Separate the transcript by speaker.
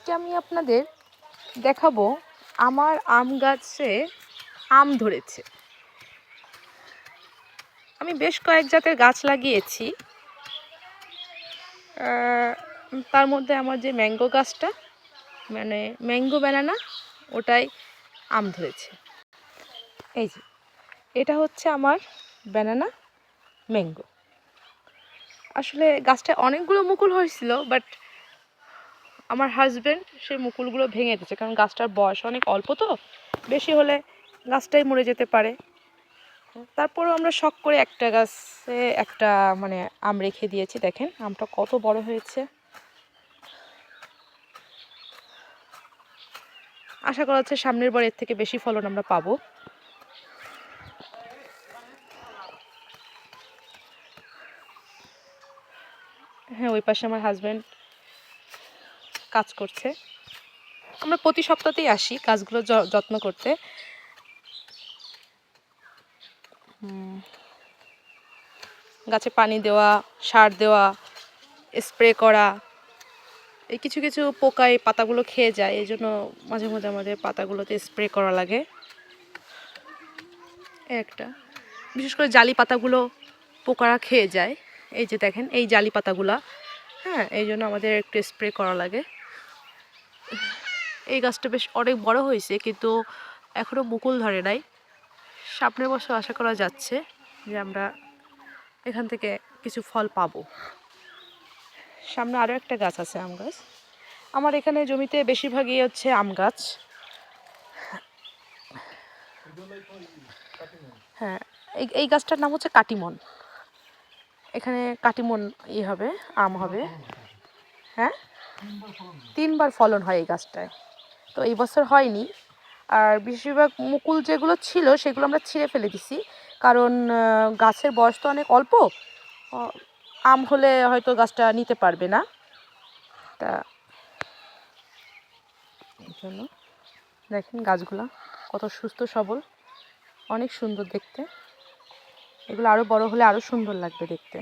Speaker 1: আজকে আমি আপনাদের দেখাবো আমার আম গাছে আম ধরেছে। আমি বেশ কয়েক জাতের গাছ লাগিয়েছি, তার মধ্যে আমার যে ম্যাঙ্গো গাছটা মানে ম্যাঙ্গো ব্যানানা ওটাই আম ধরেছে। এই যে এটা হচ্ছে আমার ব্যানানা ম্যাঙ্গো। আসলে গাছটা অনেকগুলো মুকুল হয়েছিল, বাট আমার হাজব্যান্ড সেই মুকুলগুলো ভেঙে দিয়েছে, কারণ গাছটার বয়স অনেক অল্প, তো বেশি হলে গাছটাই মরে যেতে পারে। তারপরেও আমরা শখ করে একটা গাছে একটা আম রেখে দিয়েছি। দেখেন আমটা কত বড় হয়েছে। আশা করা হচ্ছে সামনের বার এর থেকে বেশি ফলন আমরা পাবো। হ্যাঁ, ওই পাশে আমার হাজব্যান্ড কাজ করছে। আমরা প্রতি সপ্তাহতেই আসি গাছগুলো যত্ন করতে। গাছে পানি দেওয়া, সার দেওয়া, স্প্রে করা। এই কিছু কিছু পোকায় পাতাগুলো খেয়ে যায়, এই জন্য মাঝে মাঝে আমাদের পাতাগুলোতে স্প্রে করা লাগে। একটা বিশেষ করে জালি পাতাগুলো পোকারা খেয়ে যায়। এই যে দেখেন এই জালি পাতাগুলা, হ্যাঁ, এই জন্য আমাদের একটু স্প্রে করা লাগে। এই গাছটা বেশ অনেক বড় হয়েছে, কিন্তু এখনও মুকুল ধরে নাই। সামনের বছর আশা করা যাচ্ছে যে আমরা এখান থেকে কিছু ফল পাবো। সামনে আরও একটা গাছ আছে, আম গাছ। আমার এখানে জমিতে বেশিরভাগই হচ্ছে আম গাছ। হ্যাঁ, এই গাছটার নাম হচ্ছে কাটিমন। এখানে কাটিমন হবে, আম হবে। হ্যাঁ, 3বার ফলন হয় এই গাছটায়। তো এই বছর হয়নি। আর বেশিরভাগ মুকুল যেগুলো ছিল সেগুলো আমরা ছিঁড়ে ফেলে দিছি, কারণ গাছের বয়স তো অনেক অল্প, আম হলে হয়তো গাছটা নিতে পারবে না। তা এই জন্য দেখেন গাছগুলো কত সুস্থ সবল, অনেক সুন্দর দেখতে। এগুলো আরও বড় হলে আরও সুন্দর লাগবে দেখতে।